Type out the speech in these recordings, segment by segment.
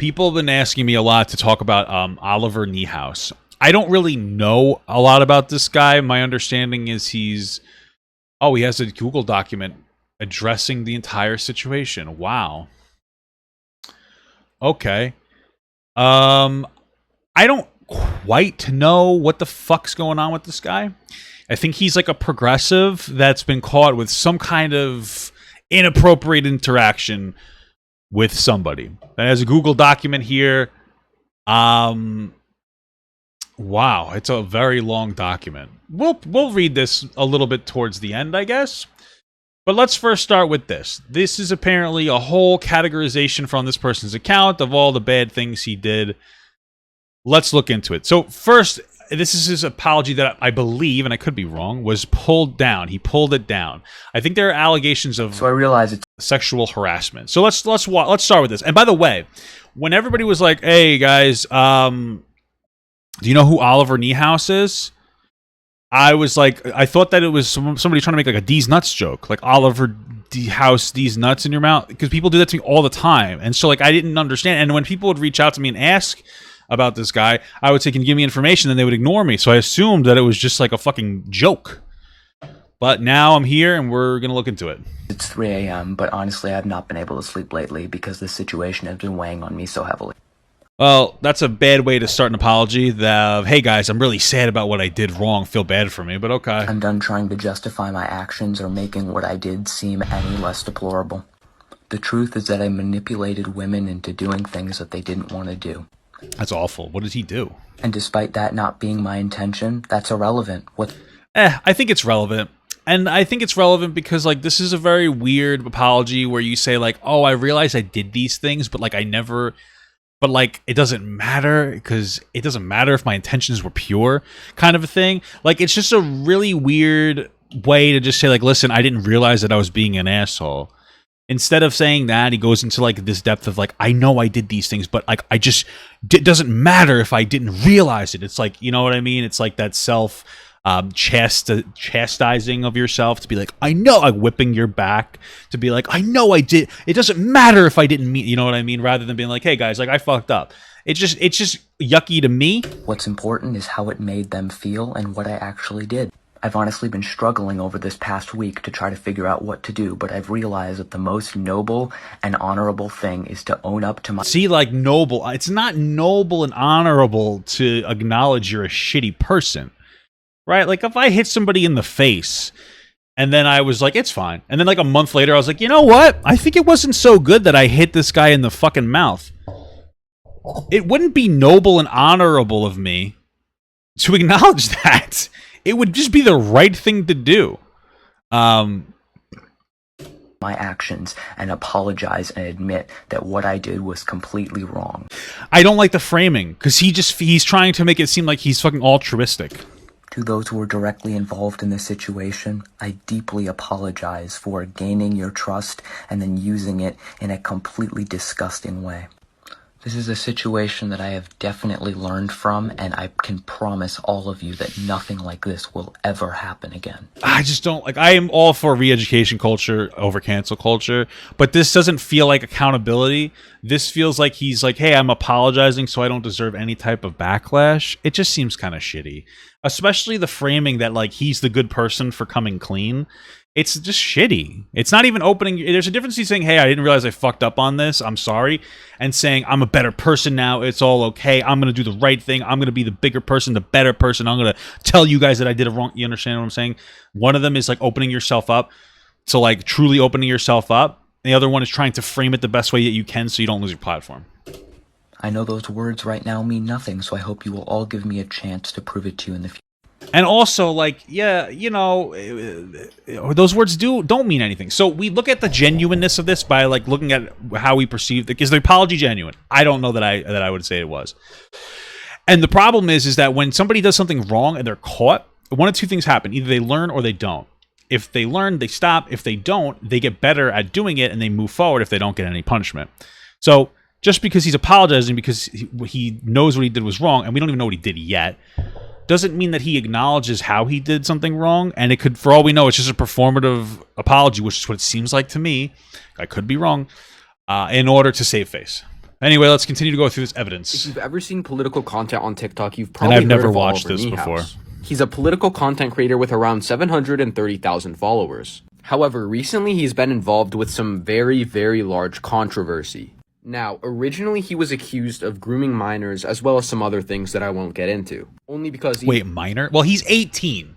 People have been asking me a lot to talk about Oliverkneehouse. I don't really know a lot about this guy. My understanding is he has a Google document addressing the entire situation. Wow. Okay. I don't quite know what the fuck's going on with this guy. I think he's like a progressive that's been caught with some kind of inappropriate interaction with somebody. That has a Google document here. Wow, it's a very long document. We'll read this a little bit towards the end, I guess. But let's first start with this. This is apparently a whole categorization from this person's account of all the bad things he did. Let's look into it. So first, this is his apology that I believe, and I could be wrong, was pulled down. He pulled it down. I think there are allegations of I realize it's sexual harassment. So let's start with this. And by the way, when everybody was like, "Hey guys, do you know who Oliverkneehouse is?" I was like, I thought that it was somebody trying to make like a D's nuts joke, like Oliver D House D's nuts in your mouth, because people do that to me all the time, and so like I didn't understand. And when people would reach out to me and ask about this guy, I would say, "Can you give me information?" Then they would ignore me, so I assumed that it was just like a fucking joke. But now I'm here, and we're gonna look into it. It's 3 a.m., but honestly, I've not been able to sleep lately because this situation has been weighing on me so heavily. Well, that's a bad way to start an apology. Hey guys, I'm really sad about what I did wrong. Feel bad for me, but okay. I'm done trying to justify my actions or making what I did seem any less deplorable. The truth is that I manipulated women into doing things that they didn't want to do. That's awful. What did he do? And despite that not being my intention, that's irrelevant. I think it's relevant. And I think it's relevant because, like, this is a very weird apology where you say, like, oh, I realize I did these things, but, like, but, like, it doesn't matter because it doesn't matter if my intentions were pure kind of a thing. Like, it's just a really weird way to just say, like, listen, I didn't realize that I was being an asshole. Instead of saying that, he goes into, like, this depth of, like, I know I did these things, but, like, it doesn't matter if I didn't realize it. It's like, you know what I mean? It's like that chastising of yourself to be like, I know, like whipping your back to be like, I know I did. It doesn't matter if I didn't mean, you know what I mean? Rather than being like, hey guys, like I fucked up. It's just yucky to me. What's important is how it made them feel and what I actually did. I've honestly been struggling over this past week to try to figure out what to do, but I've realized that the most noble and honorable thing is to own up to my— See, like noble, it's not noble and honorable to acknowledge you're a shitty person. Right? Like, if I hit somebody in the face, and then I was like, it's fine. And then, like, a month later, I was like, you know what? I think it wasn't so good that I hit this guy in the fucking mouth. It wouldn't be noble and honorable of me to acknowledge that. It would just be the right thing to do. My actions and apologize and admit that what I did was completely wrong. I don't like the framing, because he's trying to make it seem like he's fucking altruistic. To those who were directly involved in this situation, I deeply apologize for gaining your trust and then using it in a completely disgusting way. This is a situation that I have definitely learned from, and I can promise all of you that nothing like this will ever happen again. I just don't, like, I am all for re-education culture over cancel culture, but this doesn't feel like accountability. This feels like he's like, hey, I'm apologizing so I don't deserve any type of backlash. It just seems kind of shitty. Especially the framing that, like, he's the good person for coming clean. It's just shitty. It's not even opening. There's a difference between saying, hey, I didn't realize I fucked up on this, I'm sorry, and saying, I'm a better person now, it's all okay, I'm going to do the right thing, I'm going to be the bigger person, the better person, I'm going to tell you guys that I did it wrong. You understand what I'm saying? One of them is, like, opening yourself up to, like, truly opening yourself up. And the other one is trying to frame it the best way that you can so you don't lose your platform. I know those words right now mean nothing, so I hope you will all give me a chance to prove it to you in the future. And also, like, yeah, you know, those words don't mean anything. So we look at the genuineness of this by, like, looking at how we perceive it. Is the apology genuine? I don't know that I would say it was. And the problem is that when somebody does something wrong and they're caught, one of two things happen. Either they learn or they don't. If they learn, they stop. If they don't, they get better at doing it and they move forward if they don't get any punishment. So just because he's apologizing because he knows what he did was wrong, and we don't even know what he did yet, doesn't mean that he acknowledges how he did something wrong. And it could, for all we know, it's just a performative apology, which is what it seems like to me. I could be wrong, in order to save face. Anyway, let's continue to go through this If evidence. you've ever seen political content on TikTok, you've And probably I've never heard of watched this Oliverkneehouse. before. He's a political content creator with around 730,000 followers. However, recently he's been involved with some very, very large controversy. Now, originally he was accused of grooming minors as well as some other things that I won't get into. Only because Wait, minor? Well, he's 18.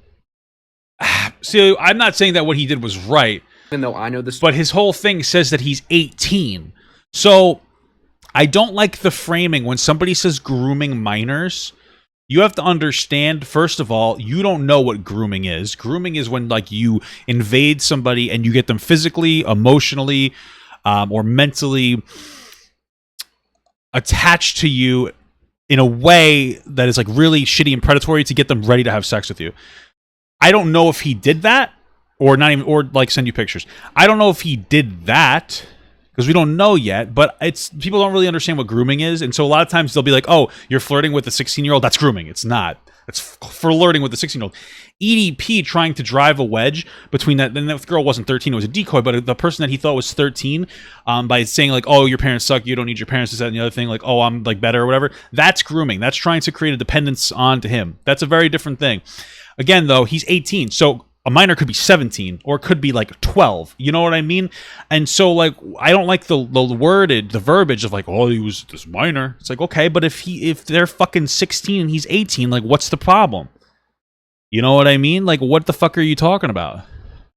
So I'm not saying that what he did was right, even though I know this, but his whole thing says that he's 18. So I don't like the framing when somebody says grooming minors. You have to understand, first of all, you don't know what grooming is. Grooming is when like you invade somebody and you get them physically, emotionally, or mentally attached to you in a way that is like really shitty and predatory to get them ready to have sex with you. I don't know if he did that or not even, or like send you pictures. I don't know if he did that because we don't know yet, but it's people don't really understand what grooming is. And so a lot of times they'll be like, oh, you're flirting with a 16-year-old. That's grooming. It's not. It's flirting with a 16-year-old. EDP trying to drive a wedge between that. And that girl wasn't 13. It was a decoy, but the person that he thought was 13 by saying like, oh, your parents suck. You don't need your parents to say that and the other thing. Like, oh, I'm like better or whatever. That's grooming. That's trying to create a dependence onto him. That's a very different thing. Again, though, he's 18. So a minor could be 17 or it could be like 12. You know what I mean? And so like I don't like the verbiage of like, oh, he was this minor. It's like, okay, but if they're fucking 16 and he's 18, like what's the problem? You know what I mean? Like what the fuck are you talking about?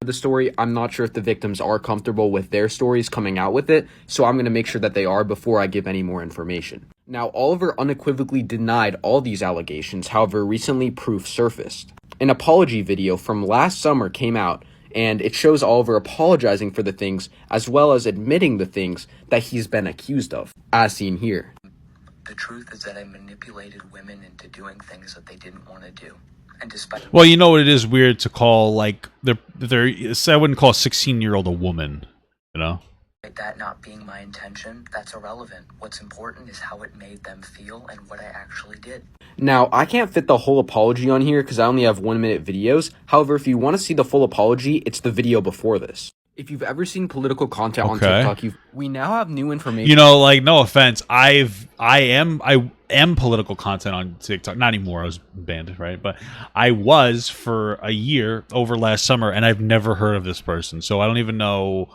the story, I'm not sure if the victims are comfortable with their stories coming out with it, so I'm going to make sure that they are before I give any more information. Now, Oliver unequivocally denied all these allegations, however, recently proof surfaced. An apology video from last summer came out, and it shows Oliver apologizing for the things, as well as admitting the things that he's been accused of, as seen here. The truth is that I manipulated women into doing things that they didn't want to do. And despite Well, you know what? It is weird to call like they're I wouldn't call a 16-year-old a woman, you know. that not being my intention, that's irrelevant. What's important is how it made them feel and what I actually did. Now, I can't fit the whole apology on here because I only have 1-minute videos. However, if you want to see the full apology, it's the video before this. If you've ever seen political content on TikTok, we now have new information. You know, like no offense, I am political content on TikTok. Not anymore. I was banned, right? But I was for a year over last summer, and I've never heard of this person. So I don't even know.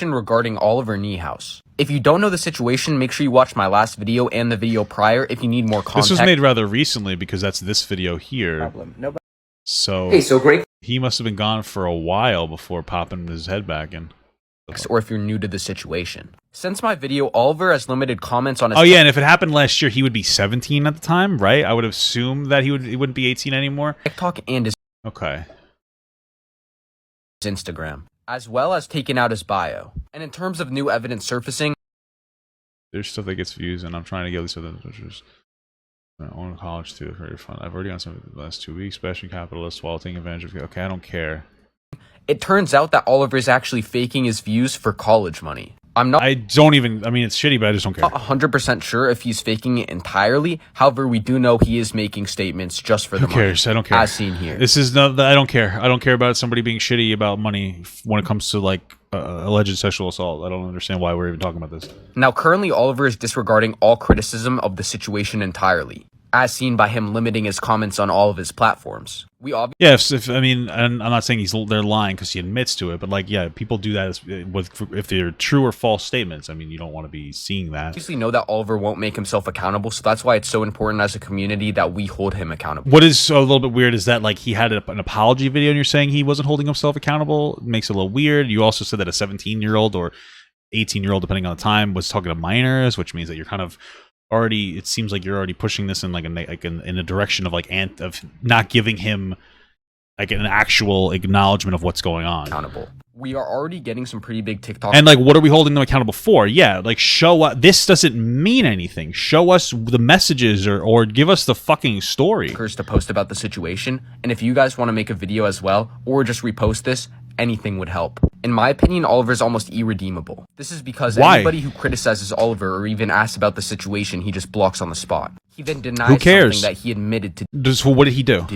Regarding Oliverkneehouse. If you don't know the situation, make sure you watch my last video and the video prior if you need more context. This was made rather recently because that's this video here. So, hey, so great. He must have been gone for a while before popping his head back in. Or if you're new to the situation. Since my video, Oliver has limited comments on his... Oh yeah, and if it happened last year, he would be 17 at the time, right? I would assume that he wouldn't be 18 anymore. TikTok and his... Okay. Instagram, as well as taken out his bio. And in terms of new evidence surfacing... There's stuff that gets views, and I'm trying to get these other pictures. I own college too, very fun. I've already done some of the last 2 weeks, bashing capitalists while taking advantage of... Okay, I don't care. It turns out that Oliver is actually faking his views for college money. I don't even... I mean, it's shitty, but I just don't care. I'm not 100% sure if he's faking it entirely. However, we do know he is making statements just for the money. Who cares? I don't care. As seen here. This is no... I don't care. I don't care about somebody being shitty about money when it comes to, like, alleged sexual assault. I don't understand why we're even talking about this. Now, currently, Oliver is disregarding all criticism of the situation entirely, as seen by him limiting his comments on all of his platforms. If I mean, I'm not saying they're lying because he admits to it, but like, yeah, people do that if they're true or false statements. I mean, you don't want to be seeing that. Obviously, know that Oliver won't make himself accountable, so that's why it's so important as a community that we hold him accountable. What is a little bit weird is that like he had an apology video, and you're saying he wasn't holding himself accountable. It makes it a little weird. You also said that a 17-year-old or 18-year-old, depending on the time, was talking to minors, which means that you're kind of already, it seems like you're already pushing this in in a direction of like of not giving him like an actual acknowledgement of what's going on. Accountable. We are already getting some pretty big TikTok. And like, what are we holding them accountable for? Yeah, like show us. This doesn't mean anything. Show us the messages or give us the fucking story. To post about the situation, and if you guys want to make a video as well, or just repost this, anything would help. In my opinion, Oliver is almost irredeemable. This is because anybody who criticizes Oliver or even asks about the situation, he just blocks on the spot. He then denies something that he admitted to So what did he do?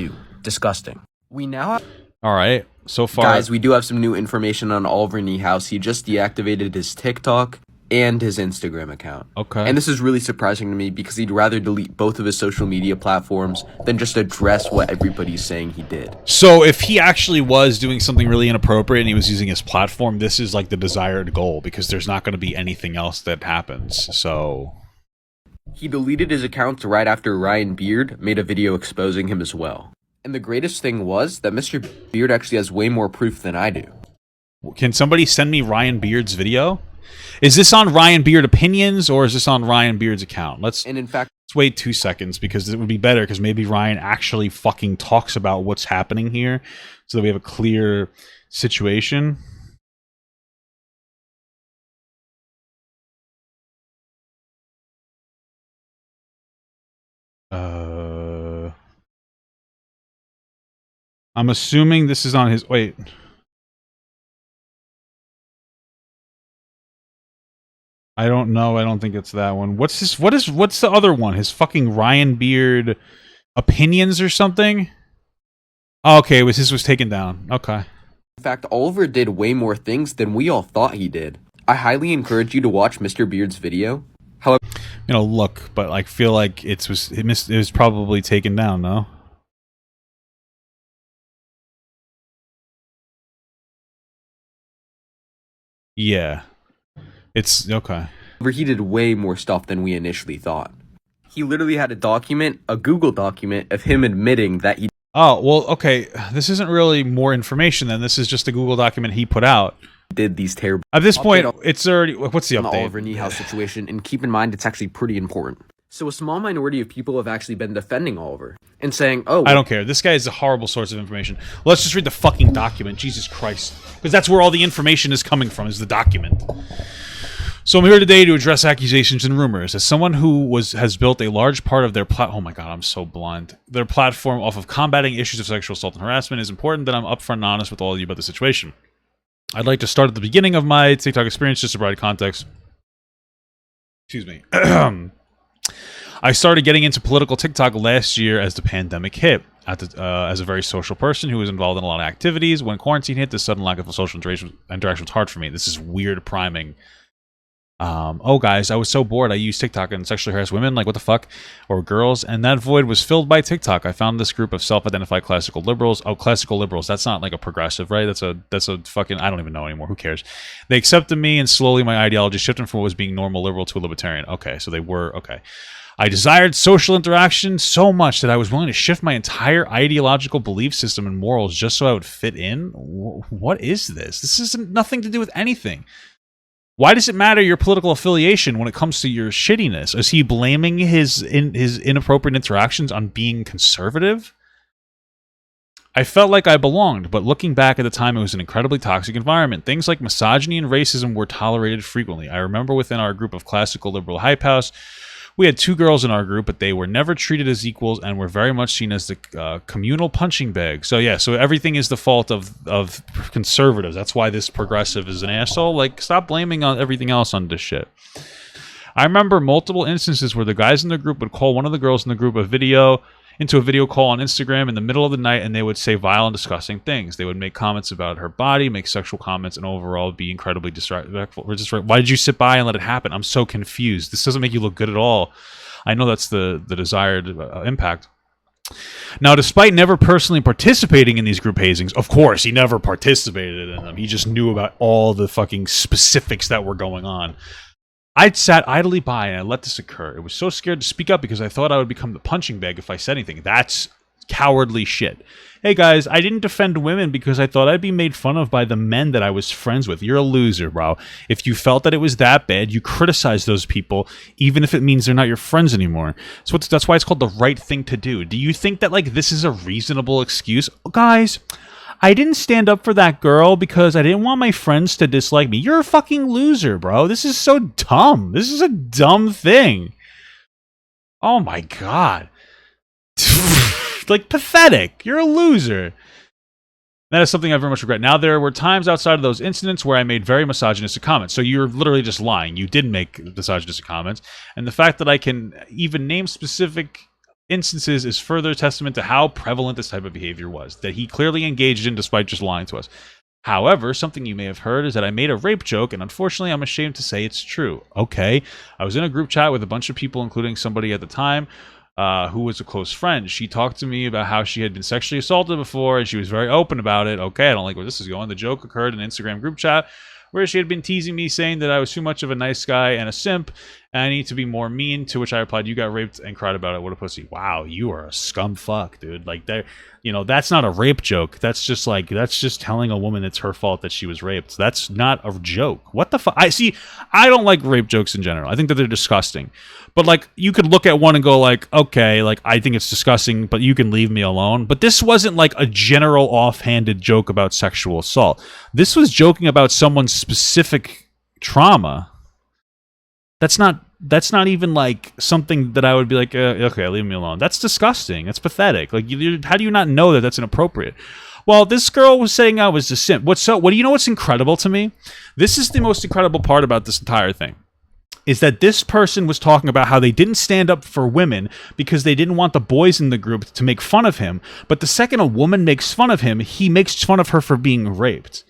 Disgusting. We now have... All right. So far, Guys, we do have some new information on Oliverkneehouse. He just deactivated his TikTok and his Instagram account. Okay. And this is really surprising to me because he'd rather delete both of his social media platforms than just address what everybody's saying he did. So if he actually was doing something really inappropriate and he was using his platform, this is like the desired goal because there's not going to be anything else that happens. So He deleted his account right after Ryan Beard made a video exposing him as well. And the greatest thing was that Mr. Beard actually has way more proof than I do. can somebody send me Ryan Beard's video? Is this on Ryan Beard Opinions or is this on Ryan Beard's account? And in fact, Let's wait 2 seconds because it would be better because maybe Ryan actually fucking talks about what's happening here so that we have a clear situation. I'm assuming this is on his... Wait. I don't know. I don't think it's that one. What's this? What's the other one? His fucking Ryan Beard Opinions or something? Oh, okay, this was taken down. Okay. in fact, Oliver did way more things than we all thought he did. I highly encourage you to watch Mr. Beard's video. However, Look, but I feel like it was probably taken down, no? Yeah. It's okay. he did way more stuff than we initially thought. He literally had a Google document of him admitting that he Oh, well, okay. This isn't really more information then. This is just a Google document he put out. did these terrible At this point, it's already... What's the on the update? Oliverkneehouse situation, and keep in mind it's actually pretty important. So a small minority of people have actually been defending Oliver and saying, oh, I don't care. This guy is a horrible source of information. Let's just read the fucking document. Jesus Christ. Because that's where all the information is coming from, is the document. So I'm here today to address accusations and rumors. As someone who has built a large part of their oh my god, I'm so blind. Their platform off of combating issues of sexual assault and harassment, is important that I'm upfront and honest with all of you about the situation. I'd like to start at the beginning of my TikTok experience just to provide context. Excuse me. I started getting into political TikTok last year as the pandemic hit. As a very social person who was involved in a lot of activities, when quarantine hit, the sudden lack of social interaction was hard for me. This is weird priming. Oh, guys, I was so bored. I used TikTok and sexually harassed women, like what the fuck, or girls, and that void was filled by TikTok. I found this group of self-identified classical liberals. Oh, classical liberals. That's not like a progressive, right? That's a fucking... I don't even know anymore. Who cares? They accepted me, and slowly my ideology shifted from what was being normal liberal to a libertarian. Okay, so they were... Okay. I desired social interaction so much that I was willing to shift my entire ideological belief system and morals just so I would fit in. What is this? This isn't nothing to do with anything. Why does it matter your political affiliation when it comes to your shittiness? Is he blaming his inappropriate interactions on being conservative? I felt like I belonged, but looking back at the time, it was an incredibly toxic environment. Things like misogyny and racism were tolerated frequently. I remember within our group of classical liberal hype house, we had 2 girls in our group, but they were never treated as equals and were very much seen as the communal punching bag. So yeah, so everything is the fault of conservatives. That's why this progressive is an asshole. Like, stop blaming on everything else on this shit. I remember multiple instances where the guys in the group would call one of the girls in the group into a video call on Instagram in the middle of the night, and they would say vile and disgusting things. They would make comments about her body, make sexual comments, and overall be incredibly disrespectful. Why did you sit by and let it happen? I'm so confused. This doesn't make you look good at all. I know that's the desired impact. Now, despite never personally participating in these group hazings, of course, he never participated in them. He just knew about all the fucking specifics that were going on. I'd sat idly by and I let this occur. It was so scared to speak up because I thought I would become the punching bag if I said anything. That's cowardly shit. Hey guys, I didn't defend women because I thought I'd be made fun of by the men that I was friends with. You're a loser, bro. If you felt that it was that bad, you criticize those people, even if it means they're not your friends anymore. So that's why it's called the right thing to do. Do you think that, like, this is a reasonable excuse? Guys, I didn't stand up for that girl because I didn't want my friends to dislike me. You're a fucking loser, bro. This is so dumb. This is a dumb thing. Oh my god. Like, pathetic. You're a loser. That is something I very much regret. Now, there were times outside of those incidents where I made very misogynistic comments. So you're literally just lying. You did make misogynistic comments. And the fact that I can even name specific instances is further testament to how prevalent this type of behavior was, that he clearly engaged in despite just lying to us. However, something you may have heard is that I made a rape joke, and unfortunately, I'm ashamed to say it's true. Okay, I was in a group chat with a bunch of people, including somebody at the time who was a close friend. She talked to me about how she had been sexually assaulted before, and she was very open about it. Okay, I don't like where this is going. The joke occurred in an Instagram group chat where she had been teasing me, saying that I was too much of a nice guy and a simp, and I need to be more mean, to which I replied, "You got raped," and cried about it. What a pussy. Wow, you are a scum fuck, dude. Like, there, that's not a rape joke. That's just telling a woman it's her fault that she was raped. That's not a joke. What the fuck? I don't like rape jokes in general. I think that they're disgusting. But, like, you could look at one and go, like, okay, like, I think it's disgusting, but you can leave me alone. But this wasn't, like, a general offhanded joke about sexual assault. This was joking about someone's specific trauma. That's not even, like, something that I would be like, okay, leave me alone. That's disgusting. That's pathetic. Like, how do you not know that that's inappropriate? Well, this girl was saying I was a simp. What do you know what's incredible to me? This is the most incredible part about this entire thing. Is that this person was talking about how they didn't stand up for women because they didn't want the boys in the group to make fun of him. But the second a woman makes fun of him, he makes fun of her for being raped.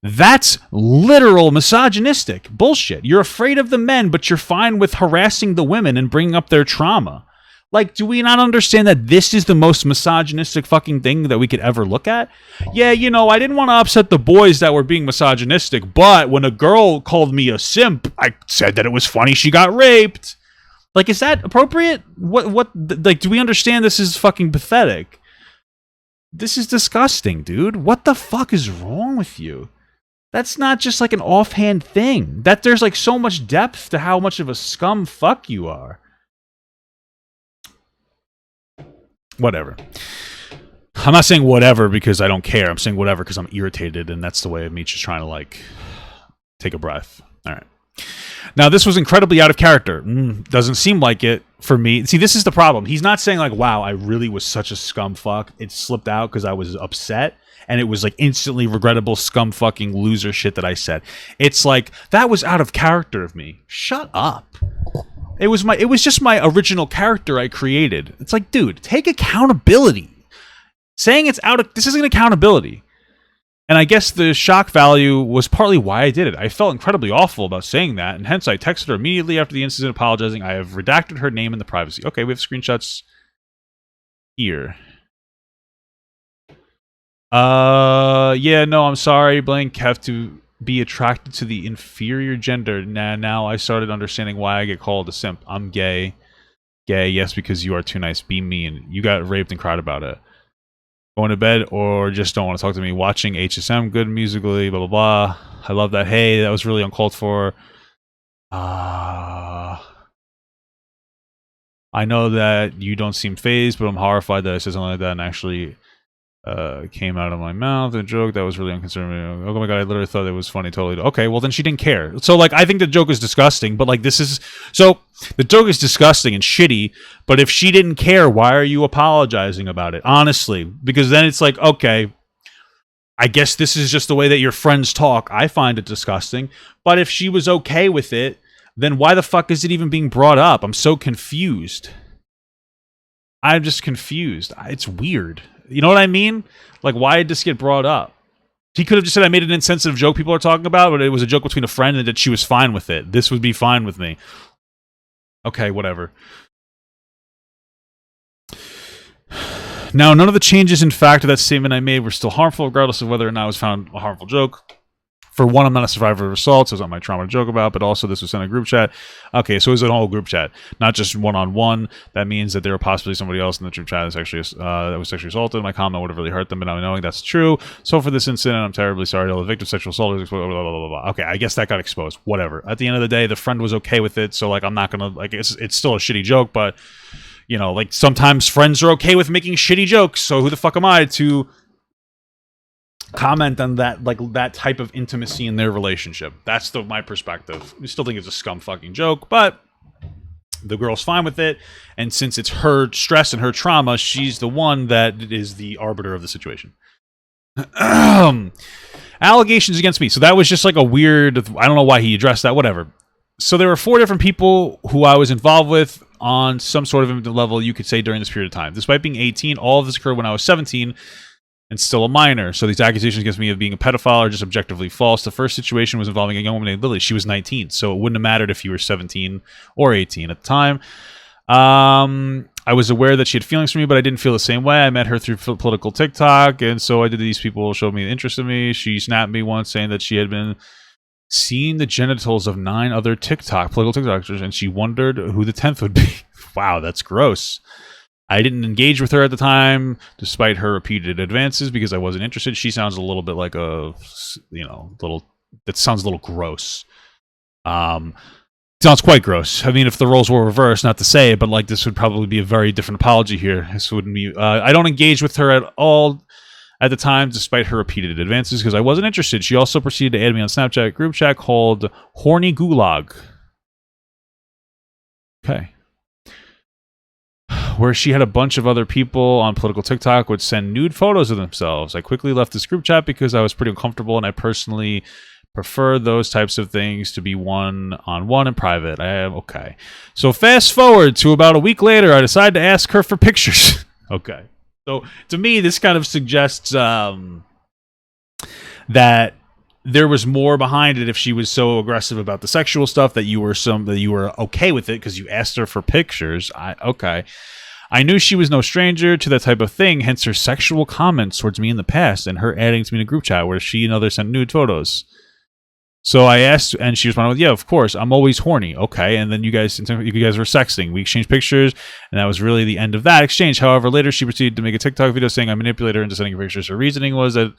That's literal misogynistic bullshit. You're afraid of the men, but you're fine with harassing the women and bringing up their trauma. Like, do we not understand that this is the most misogynistic fucking thing that we could ever look at? Yeah, I didn't want to upset the boys that were being misogynistic, but when a girl called me a simp, I said that it was funny she got raped. Like, is that appropriate? Like, do we understand this is fucking pathetic? This is disgusting, dude. What the fuck is wrong with you? That's not just like an offhand thing. That there's like so much depth to how much of a scum fuck you are. Whatever. I'm not saying whatever because I don't care. I'm saying whatever because I'm irritated, and that's the way of me just trying to, like, take a breath. All right. Now, this was incredibly out of character. Doesn't seem like it for me. See, this is the problem. He's not saying, like, wow, I really was such a scum fuck. It slipped out because I was upset, and it was, like, instantly regrettable scum fucking loser shit that I said. It's like, that was out of character of me. Shut up. It was just my original character I created. It's like, dude, take accountability. Saying this isn't accountability. And I guess the shock value was partly why I did it. I felt incredibly awful about saying that, and hence I texted her immediately after the incident apologizing. I have redacted her name in the privacy. Okay, we have screenshots here. Yeah, no, I'm sorry. Blank have to be attracted to the inferior gender. Now I started understanding why I get called a simp. I'm gay. Gay, yes, because you are too nice. Be mean. You got raped and cried about it. Going to bed or just don't want to talk to me. Watching HSM, good musically, blah, blah, blah. I love that. Hey, that was really uncalled for. I know that you don't seem fazed, but I'm horrified that I said something like that and actually came out of my mouth. A joke that was really unconcerning. Oh my god, I literally thought it was funny. Totally. Okay, well then she didn't care. So, like, I think the joke is disgusting, but, like, so the joke is disgusting and shitty, but if she didn't care, why are you apologizing about it? Honestly, because then it's like, okay, I guess this is just the way that your friends talk. I find it disgusting, but if she was okay with it, then why the fuck is it even being brought up? I'm so confused. I'm just confused. It's weird. You know what I mean? Like, why did this get brought up? He could have just said I made an insensitive joke people are talking about, but it was a joke between a friend and that she was fine with it. This would be fine with me. Okay, whatever. Now, none of the changes in fact of that statement I made were still harmful, regardless of whether or not it was found a harmful joke. For one, I'm not a survivor of assault, so it's not my trauma to joke about, but also this was in a group chat. Okay, so it was a whole group chat, not just one-on-one. That means that there were possibly somebody else in the group chat that was sexually assaulted. My comment would have really hurt them, but now knowing that's true. So for this incident, I'm terribly sorry to all the victims of sexual assault. Blah, blah, blah, blah, blah. Okay, I guess that got exposed. Whatever. At the end of the day, the friend was okay with it, so, like, I'm not gonna, like, it's still a shitty joke, but, you know, like, sometimes friends are okay with making shitty jokes, so who the fuck am I to comment on that, like, that type of intimacy in their relationship? That's my perspective. I still think it's a scum fucking joke, but the girl's fine with it, and since it's her stress and her trauma, she's the one that is the arbiter of the situation. Allegations against me. So that was just like a weird, I don't know why he addressed that, whatever. So there were 4 different people who I was involved with on some sort of level, you could say, during this period of time. Despite being 18, all of this occurred when I was 17 and still a minor. So these accusations against me of being a pedophile are just objectively false. The first situation was involving a young woman named Lily. She was 19, so it wouldn't have mattered if you were 17 or 18 at the time. I was aware that she had feelings for me, but I didn't feel the same way. I met her through political TikTok, and so I did. These people showed me interest in me. She snapped me once saying that she had been seeing the genitals of 9 other political TikTokers, and she wondered who the 10th would be. Wow, that's gross. I didn't engage with her at the time, despite her repeated advances, because I wasn't interested. She sounds a little bit like a, that sounds a little gross. Sounds quite gross. I mean, if the roles were reversed, not to say, but like this would probably be a very different apology here. This wouldn't be. I don't engage with her at all at the time, despite her repeated advances, because I wasn't interested. She also proceeded to add me on Snapchat group chat called Horny Gulag. Okay. Where she had a bunch of other people on political TikTok would send nude photos of themselves. I quickly left this group chat because I was pretty uncomfortable, and I personally prefer those types of things to be one-on-one and private. I am okay. So fast forward to about a week later, I decided to ask her for pictures. Okay. So to me, this kind of suggests that there was more behind it if she was so aggressive about the sexual stuff that you were okay with it because you asked her for pictures. Okay. I knew she was no stranger to that type of thing, hence her sexual comments towards me in the past and her adding to me in a group chat where she and others sent nude photos. So I asked, and she responded with, "Yeah, of course, I'm always horny." Okay, and then you guys were sexting. We exchanged pictures, and that was really the end of that exchange. However, later she proceeded to make a TikTok video saying I manipulated her into sending pictures. Her reasoning was that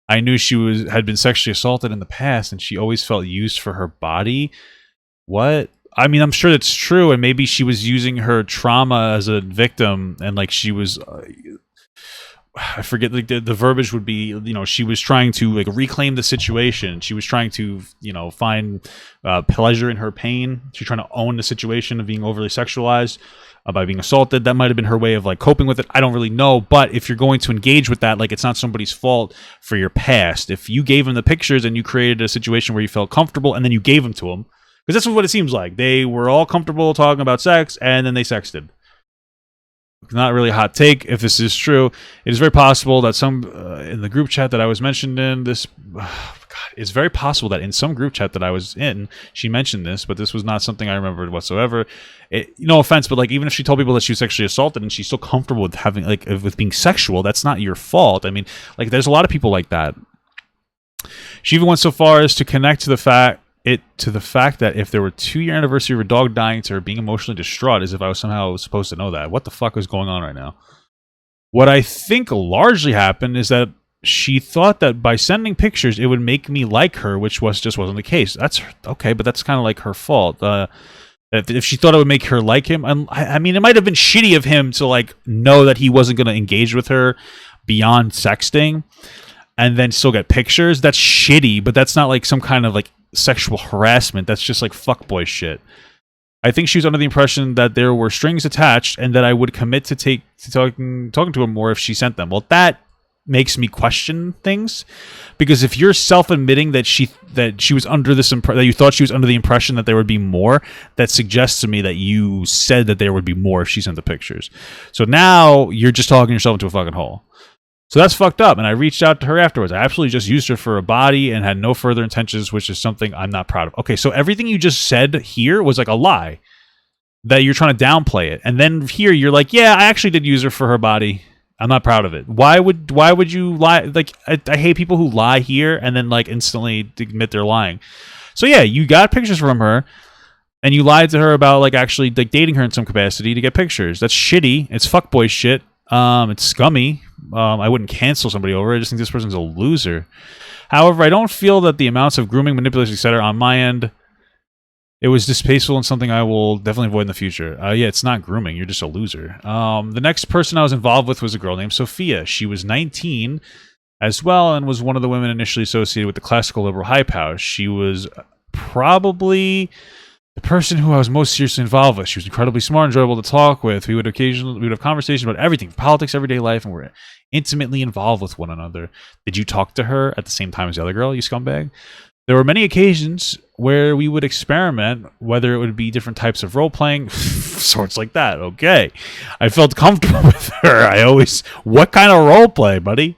I knew she had been sexually assaulted in the past, and she always felt used for her body. What? I mean, I'm sure that's true, and maybe she was using her trauma as a victim, and like she was. I forget, like the verbiage would be, she was trying to like reclaim the situation. She was trying to, find pleasure in her pain. She's trying to own the situation of being overly sexualized by being assaulted. That might have been her way of like coping with it. I don't really know. But if you're going to engage with that, like it's not somebody's fault for your past. If you gave them the pictures and you created a situation where you felt comfortable and then you gave them to them, because that's what it seems like. They were all comfortable talking about sex and then they sexted. Not really a hot take if this is true. It is very possible that some in the group chat that I was mentioned in this it's very possible that in some group chat that I was in she mentioned this, but this was not something I remembered whatsoever. No offense, but like even if she told people that she was sexually assaulted and she's still comfortable with having with being sexual, that's not your fault. I mean, like there's a lot of people like that. She even went so far as to connect to the fact that if there were 2-year anniversary of her dog dying to her being emotionally distraught, as if I was somehow supposed to know that. What the fuck is going on right now? What I think largely happened is that she thought that by sending pictures it would make me like her, which just wasn't the case. That's okay, but that's kind of like her fault. If she thought it would make her like him, I mean, it might have been shitty of him to like know that he wasn't going to engage with her beyond sexting and then still get pictures. That's shitty, but that's not like some kind of like sexual harassment. That's just like fuckboy shit. I think she was under the impression that there were strings attached and that I would commit to talking to her more if she sent them. Well, that makes me question things, because if you're self-admitting that she was under that you thought she was under the impression that there would be more, that suggests to me that you said that there would be more if she sent the pictures. So now you're just talking yourself into a fucking hole. So that's fucked up, and I reached out to her afterwards. I absolutely just used her for a body and had no further intentions, which is something I'm not proud of. Okay, so everything you just said here was like a lie, that you're trying to downplay it. And then here you're like, yeah, I actually did use her for her body. I'm not proud of it. Why would you lie? Like, I hate people who lie here and then like instantly admit they're lying. So yeah, you got pictures from her, and you lied to her about like actually like dating her in some capacity to get pictures. That's shitty. It's fuckboy shit. It's scummy. I wouldn't cancel somebody over it. I just think this person's a loser. However, I don't feel that the amounts of grooming, manipulation, etc. on my end, it was distasteful and something I will definitely avoid in the future. Yeah, it's not grooming. You're just a loser. The next person I was involved with was a girl named Sophia. She was 19 as well and was one of the women initially associated with the classical liberal hype house. She was probably the person who I was most seriously involved with. She was incredibly smart, enjoyable to talk with. We would have conversations about everything, politics, everyday life, and we're intimately involved with one another. Did you talk to her at the same time as the other girl, you scumbag? There were many occasions where we would experiment, whether it would be different types of role-playing, sorts like that. Okay. I felt comfortable with her. What kind of role-play, buddy?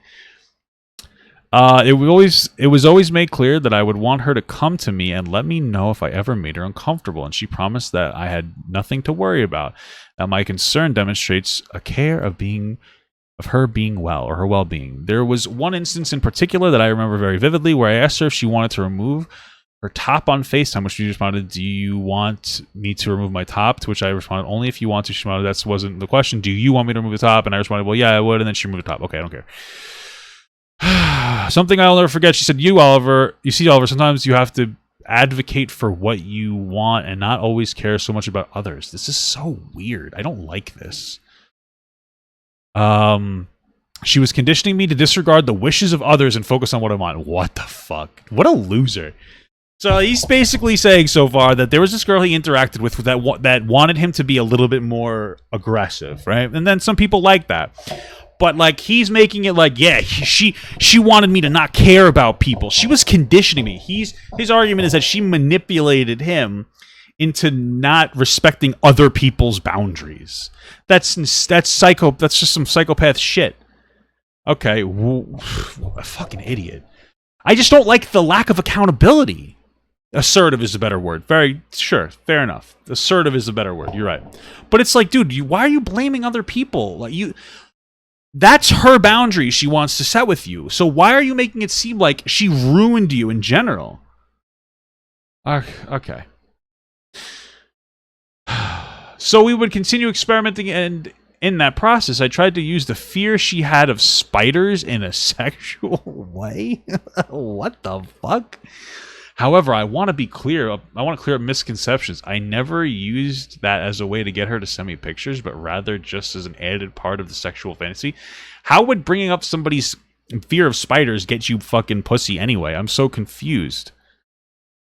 It was always made clear that I would want her to come to me and let me know if I ever made her uncomfortable, and she promised that I had nothing to worry about. That my concern demonstrates a care of her being well, or her well-being. There was one instance in particular that I remember very vividly where I asked her if she wanted to remove her top on FaceTime, which she responded, "Do you want me to remove my top?" To which I responded, "Only if you want to." She responded, "That wasn't the question. Do you want me to remove the top?" And I responded, "Well, yeah, I would." And then she removed the top. Okay, I don't care. Something I'll never forget. She said, you see, Oliver, sometimes you have to advocate for what you want and not always care so much about others. This is so weird. I don't like this. She was conditioning me to disregard the wishes of others and focus on what I want. What the fuck? What a loser. So he's basically saying so far that there was this girl he interacted with that wanted him to be a little bit more aggressive, right? And then some people like that. But, like, he's making it like, yeah, she wanted me to not care about people. She was conditioning me. His argument is that she manipulated him into not respecting other people's boundaries. That's just some psychopath shit. Okay, a fucking idiot. I just don't like the lack of accountability. Assertive is a better word. Very sure, fair enough. Assertive is a better word. You're right. But it's like, dude, why are you blaming other people? Like that's her boundary she wants to set with you. So why are you making it seem like she ruined you in general? Okay. So we would continue experimenting, and in that process, I tried to use the fear she had of spiders in a sexual way. What the fuck? However, I want to be clear. I want to clear up misconceptions. I never used that as a way to get her to send me pictures, but rather just as an added part of the sexual fantasy. How would bringing up somebody's fear of spiders get you fucking pussy anyway? I'm so confused.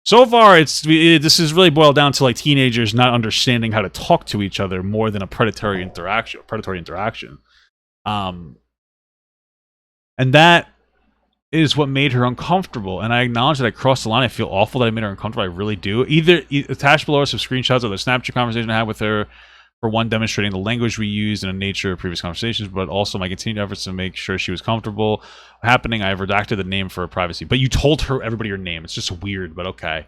So far, this is really boiled down to like teenagers not understanding how to talk to each other more than a predatory interaction. And that is what made her uncomfortable, and I acknowledge that I crossed the line. I feel awful that I made her uncomfortable. I really do. Attached below are some screenshots of the Snapchat conversation I had with her, for one, demonstrating the language we used and the nature of previous conversations, but also my continued efforts to make sure she was comfortable happening. I have redacted the name for her privacy. But you told everybody your name. It's just weird, but okay.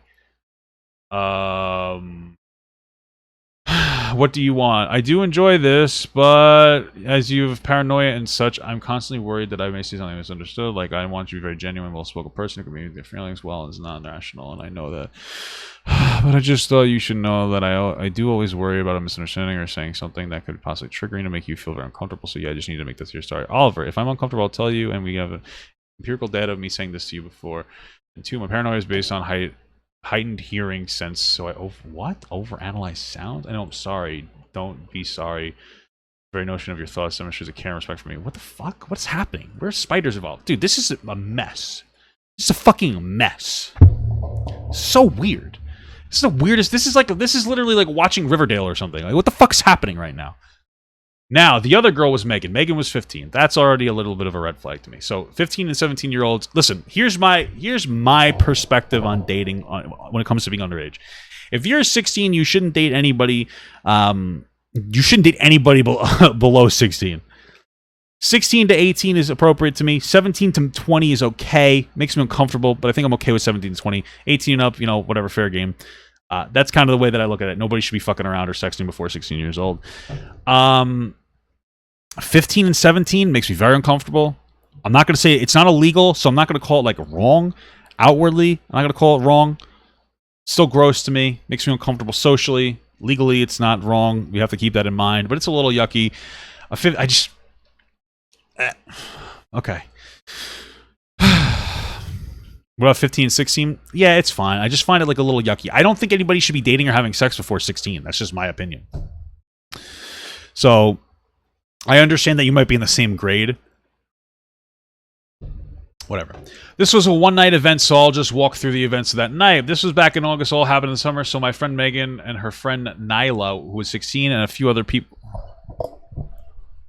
What do you want? I do enjoy this, but as you have paranoia and such, I'm constantly worried that I may see something misunderstood. Like, I want you to be a very genuine, well-spoken person who can communicate their feelings well and is non-rational, and I know that. But I just thought you should know that I do always worry about a misunderstanding or saying something that could possibly trigger you to make you feel very uncomfortable. So yeah, I just need to make this your story. Oliver, if I'm uncomfortable, I'll tell you, and we have empirical data of me saying this to you before. And two, my paranoia is based on heightened hearing sense, so I overanalyze sound. I know, I'm sorry. Don't be sorry. The very notion of your thoughts demonstrates a care and respect for me. What the fuck? What's happening? Where's spiders involved? Dude, this is a mess. This is a fucking mess. So weird. This is the weirdest. This is literally like watching Riverdale or something. Like, what the fuck's happening right now? Now, the other girl was Megan. Megan was 15. That's already a little bit of a red flag to me. So 15 and 17-year-olds, listen, here's my perspective on dating when it comes to being underage. If you're 16, you shouldn't date anybody. You shouldn't date anybody below 16. 16 to 18 is appropriate to me. 17 to 20 is okay. Makes me uncomfortable, but I think I'm okay with 17 to 20. 18 up, whatever, fair game. That's kind of the way that I look at it. Nobody should be fucking around or sexting before 16 years old. 15 and 17 makes me very uncomfortable. I'm not going to say it's not illegal, so I'm not going to call it like wrong outwardly. I'm not going to call it wrong. It's still gross to me. Makes me uncomfortable socially. Legally, it's not wrong. We have to keep that in mind, but it's a little yucky. Okay. What about 15, 16? Yeah, it's fine. I just find it like a little yucky. I don't think anybody should be dating or having sex before 16. That's just my opinion. So, I understand that you might be in the same grade. Whatever. This was a one-night event, so I'll just walk through the events of that night. This was back in August. All happened in the summer. So my friend Megan and her friend Nyla, who was 16, and a few other people...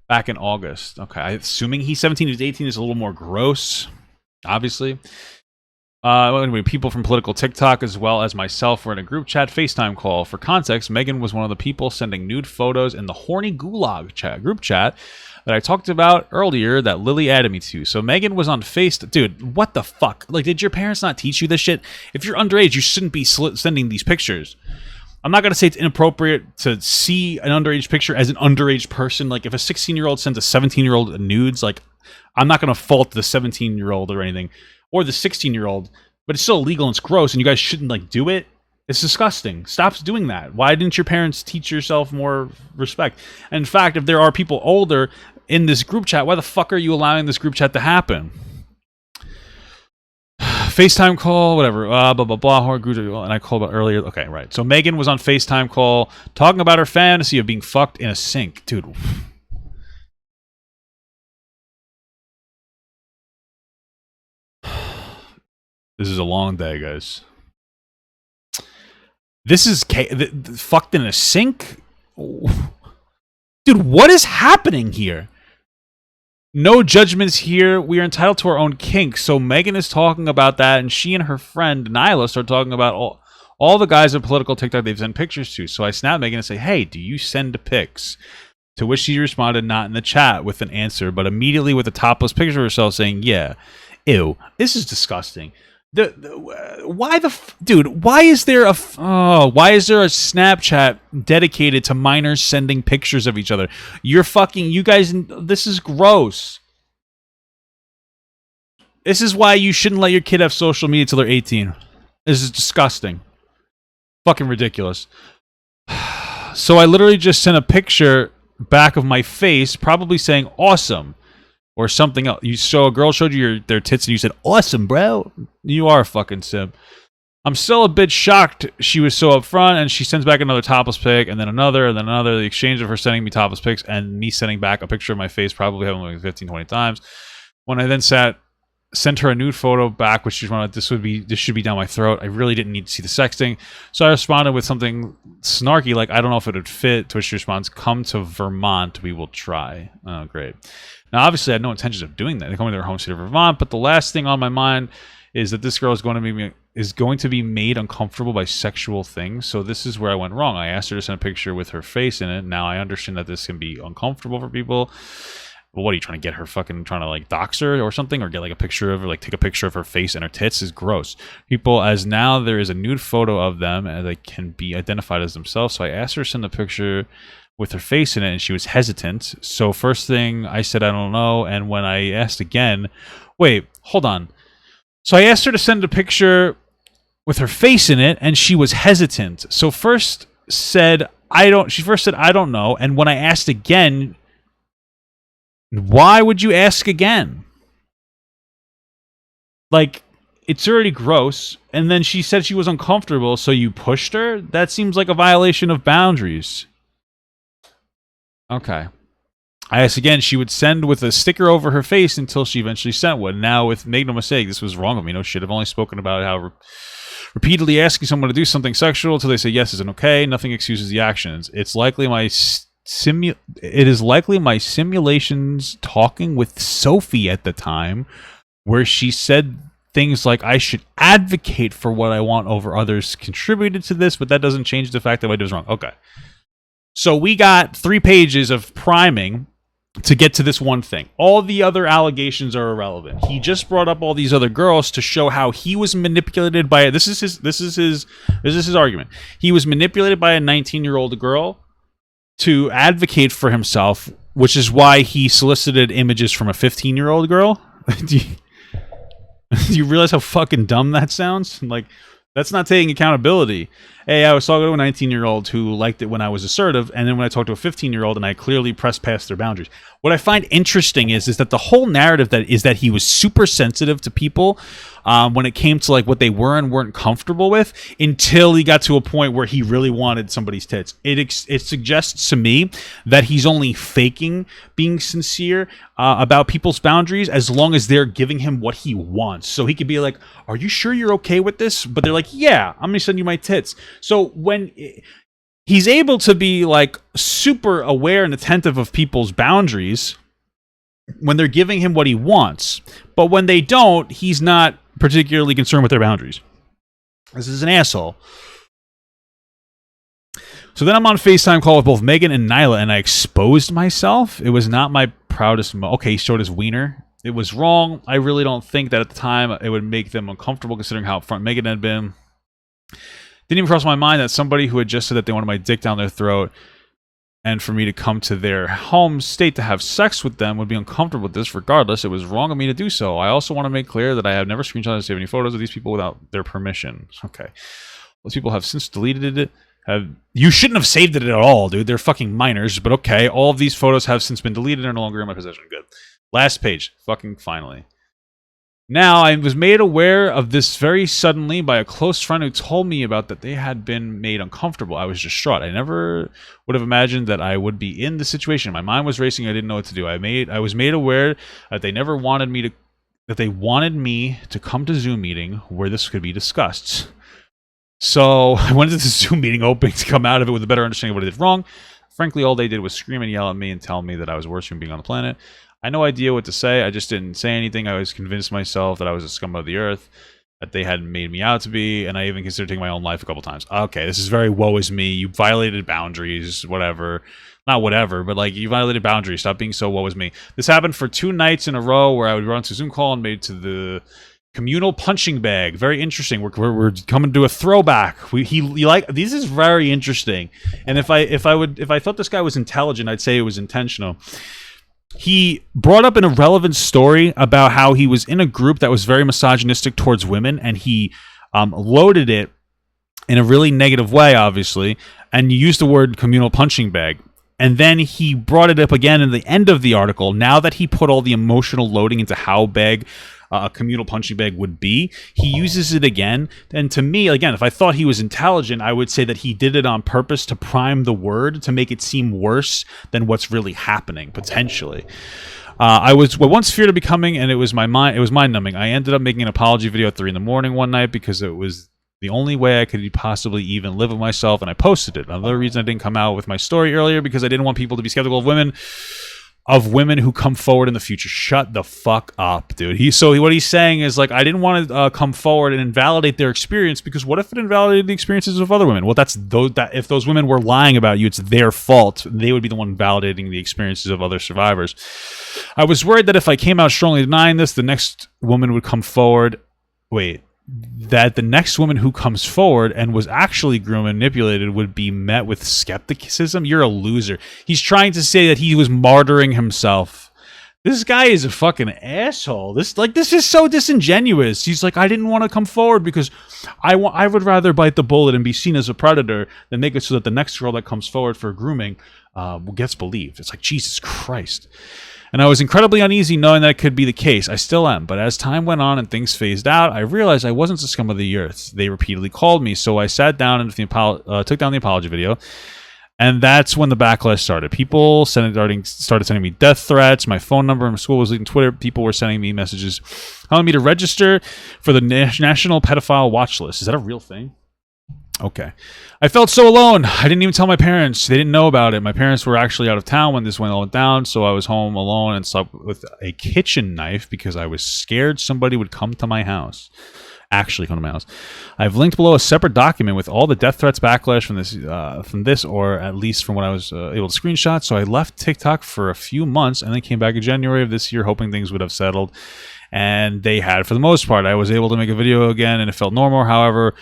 Back in August. Okay, assuming he's 17, he's 18 is a little more gross, obviously. Anyway, people from political TikTok as well as myself were in a group chat FaceTime call. For context, Megan was one of the people sending nude photos in the horny gulag group chat that I talked about earlier that Lily added me to. So Megan was on Dude, what the fuck? Like, did your parents not teach you this shit? If you're underage, you shouldn't be sending these pictures. I'm not going to say it's inappropriate to see an underage picture as an underage person. Like, if a 16-year-old sends a 17-year-old nudes, like, I'm not going to fault the 17-year-old or anything, or the 16-year-old, but it's still illegal and it's gross, and you guys shouldn't, like, do it. It's disgusting. Stop doing that. Why didn't your parents teach yourself more respect? And in fact, if there are people older in this group chat, why the fuck are you allowing this group chat to happen? FaceTime call, whatever, blah, blah, blah, and I called about earlier. Okay, right. So Megan was on FaceTime call talking about her fantasy of being fucked in a sink. Dude. This is a long day, guys. This is fucked in a sink? Dude, what is happening here? No judgments here. We are entitled to our own kink. So Megan is talking about that, and she and her friend Nyla start talking about all the guys in political TikTok they've sent pictures to. So I snap Megan and say, hey, do you send pics? To which she responded, not in the chat with an answer, but immediately with a topless picture of herself saying, yeah. Ew, this is disgusting. Dude, why is there a Snapchat dedicated to minors sending pictures of each other? You guys, this is gross. This is why you shouldn't let your kid have social media till they're 18. This is disgusting. Fucking ridiculous. So I literally just sent a picture back of my face, probably saying awesome. Or something else. A girl showed you their tits and you said, awesome, bro. You are a fucking simp. I'm still a bit shocked she was so upfront, and she sends back another topless pic, and then another, and then another. The exchange of her sending me topless pics and me sending back a picture of my face, probably having like 15, 20 times. When I then sent her a nude photo back, which she wanted, this should be down my throat. I really didn't need to see the sexting. So I responded with something snarky, like, I don't know if it would fit, to which she responds, come to Vermont, we will try. Oh, great. Now, obviously, I had no intentions of doing that. They're coming to their home state of Vermont, but the last thing on my mind is that this girl is going to be made uncomfortable by sexual things. So this is where I went wrong. I asked her to send a picture with her face in it. Now I understand that this can be uncomfortable for people. Well, what are you trying to get her trying to like dox her or something, or get like a picture of her, like take a picture of her face and her tits? Is gross. People, as now there is a nude photo of them and they can be identified as themselves. So I asked her to send a picture with her face in it, and she was hesitant. So first thing I said, I don't know. And when I asked again, wait, hold on. So I asked her to send a picture with her face in it, and she was hesitant. So she first said, I don't know. And when I asked again, why would you ask again? Like, it's already gross. And then she said she was uncomfortable, so you pushed her? That seems like a violation of boundaries. Okay. I asked again, she would send with a sticker over her make until she eventually sent one. Now, make no mistake, this was wrong of me. No shit. I've only spoken about how repeatedly asking someone to do something sexual until they say yes isn't okay. Nothing excuses the actions. It is likely my simulations talking with Sophie at the time, where she said things like, I should advocate for what I want over others, contributed to this, but that doesn't change the fact that what I did was wrong. Okay. So we got 3 pages of priming to get to this one thing. All the other allegations are irrelevant. He just brought up all these other girls to show how he was manipulated by this is his argument. He was manipulated by a 19-year-old girl to advocate for himself, which is why he solicited images from a 15-year-old girl. Do you realize how fucking dumb that sounds? Like, that's not taking accountability. Hey, I was talking to a 19-year-old who liked it when I was assertive, and then when I talked to a 15-year-old and I clearly pressed past their boundaries. What I find interesting is that the whole narrative that he was super sensitive to people when it came to like what they were and weren't comfortable with, until he got to a point where he really wanted somebody's tits. It suggests to me that he's only faking being sincere about people's boundaries as long as they're giving him what he wants. So he could be like, are you sure you're okay with this? But they're like, yeah, I'm gonna send you my tits. So when he's able to be like super aware and attentive of people's boundaries when they're giving him what he wants, but when they don't, he's not particularly concerned with their boundaries. This is an asshole. So then I'm on FaceTime call with both Megan and Nyla, and I exposed myself. It was not my proudest moment. Okay, he showed his wiener. It was wrong. I really don't think that at the time it would make them uncomfortable, considering how upfront Megan had been. Didn't even cross my mind that somebody who had just said that they wanted my dick down their throat and for me to come to their home state to have sex with them would be uncomfortable with this. Regardless, it was wrong of me to do so. I also want to make clear that I have never screenshotted or saved any photos of these people without their permission. Okay. Those people have since deleted it. You shouldn't have saved it at all, dude. They're fucking minors, but okay. All of these photos have since been deleted and are no longer in my possession. Good. Last page. Fucking finally. Now, I was made aware of this very suddenly by a close friend who told me about that they had been made uncomfortable. I was distraught. I never would have imagined that I would be in this situation. My mind was racing. I didn't know what to do. I was made aware that they never wanted me to, that they wanted me to come to Zoom meeting where this could be discussed. So I went to the Zoom meeting hoping to come out of it with a better understanding of what I did wrong. Frankly, all they did was scream and yell at me and tell me that I was worse than being on the planet. I had no idea what to say. I just didn't say anything. I was convinced myself that I was a scum of the earth, that they had made me out to be, and I even considered taking my own life a couple times. Okay, this is very woe is me. You violated boundaries, whatever. Not whatever, but like you violated boundaries. Stop being so woe is me. This happened for 2 nights in a row where I would run to a Zoom call and made to the communal punching bag. Very interesting. We're coming to a throwback. He like this is very interesting. And if I thought this guy was intelligent, I'd say it was intentional. He brought up an irrelevant story about how he was in a group that was very misogynistic towards women, and he loaded it in a really negative way, obviously, and used the word communal punching bag. And then he brought it up again in the end of the article. Now that he put all the emotional loading into how big a communal punching bag would be, he uses it again. And to me, again, if I thought he was intelligent, I would say that he did it on purpose to prime the word, to make it seem worse than what's really happening, potentially. I was once feared of becoming, and it was mind-numbing. I ended up making an apology video at 3 in the morning one night because it was the only way I could possibly even live with myself, and I posted it. Another reason I didn't come out with my story earlier, because I didn't want people to be skeptical of women who come forward in the future. Shut the fuck up, dude. What he's saying is, like, I didn't want to come forward and invalidate their experience, because what if it invalidated the experiences of other women? Well, if those women were lying about you, it's their fault. They would be the one validating the experiences of other survivors. I was worried that if I came out strongly denying this, the next woman would come forward. That the next woman who comes forward and was actually groomed and manipulated would be met with skepticism. You're a loser. He's trying to say that he was martyring himself. This guy is a fucking asshole. This is so disingenuous. He's like, I didn't want to come forward because I would rather bite the bullet and be seen as a predator than make it so that the next girl that comes forward for grooming gets believed. It's like, Jesus Christ. And I was incredibly uneasy knowing that it could be the case. I still am. But as time went on and things phased out, I realized I wasn't the scum of the earth. They repeatedly called me, so I sat down and took down the apology video. And that's when the backlash started. People started sending me death threats. My phone number in school was leaking Twitter. People were sending me messages telling me to register for the National Pedophile Watch List. Is that a real thing? Okay. I felt so alone. I didn't even tell my parents. They didn't know about it. My parents were actually out of town when this went down, so I was home alone and slept with a kitchen knife because I was scared somebody would come to my house. Actually come to my house. I've linked below a separate document with all the death threats backlash from this, or at least from what I was able to screenshot. So I left TikTok for a few months and then came back in January of this year hoping things would have settled. And they had for the most part. I was able to make a video again and it felt normal. However,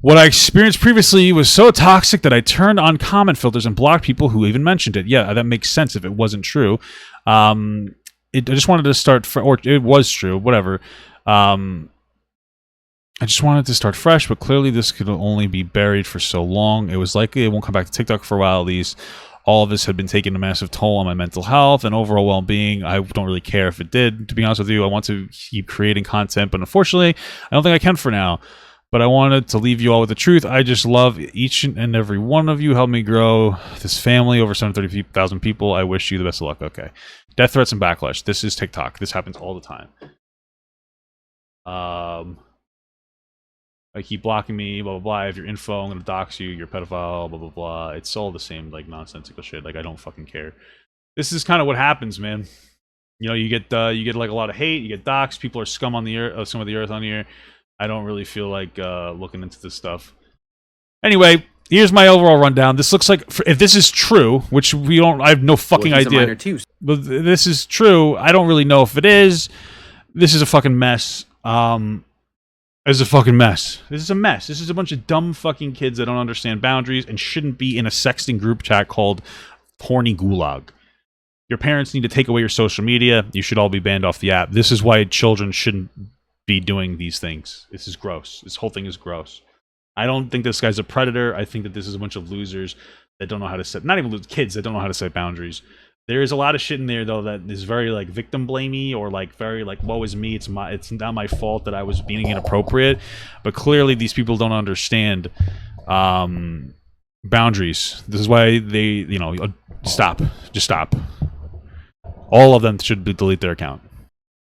what I experienced previously was so toxic that I turned on comment filters and blocked people who even mentioned it. Yeah, that makes sense if it wasn't true. I just wanted to start, or it was true, whatever. I just wanted to start fresh, but clearly this could only be buried for so long. It was likely it won't come back to TikTok for a while at least. All of this had been taking a massive toll on my mental health and overall well-being. I don't really care if it did, to be honest with you. I want to keep creating content, but unfortunately, I don't think I can for now. But I wanted to leave you all with the truth. I just love each and every one of you. Help me grow this family, over 730,000 people. I wish you the best of luck. Okay. Death threats and backlash. This is TikTok. This happens all the time. I keep blocking me, blah, blah, blah. I have your info. I'm going to dox you. You're a pedophile, blah, blah, blah. It's all the same, like, nonsensical shit. Like, I don't fucking care. This is kind of what happens, man. You get like a lot of hate. You get doxxed. People are scum on the earth, some of the earth on here. I don't really feel like looking into this stuff. Anyway, here's my overall rundown. This looks like, if this is true, which I have no fucking idea. But this is true. I don't really know if it is. This is a fucking mess. It's a fucking mess. This is a mess. This is a bunch of dumb fucking kids that don't understand boundaries and shouldn't be in a sexting group chat called Horny Gulag. Your parents need to take away your social media. You should all be banned off the app. This is why children shouldn't be doing these things. This is gross. This whole thing is gross. I don't think this guy's a predator. I think that this is a bunch of losers that don't know how to set, not even kids that don't know how to set boundaries. There is a lot of shit in there though that is very like victim blamey or like very like woe is me. It's not my fault that I was being inappropriate. But clearly these people don't understand boundaries. This is why they stop. Just stop. All of them should delete their account.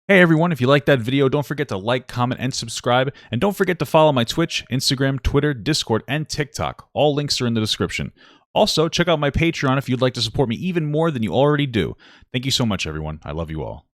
Hey everyone, if you liked that video, don't forget to like, comment, and subscribe. And don't forget to follow my Twitch, Instagram, Twitter, Discord, and TikTok. All links are in the description. Also, check out my Patreon if you'd like to support me even more than you already do. Thank you so much, everyone. I love you all.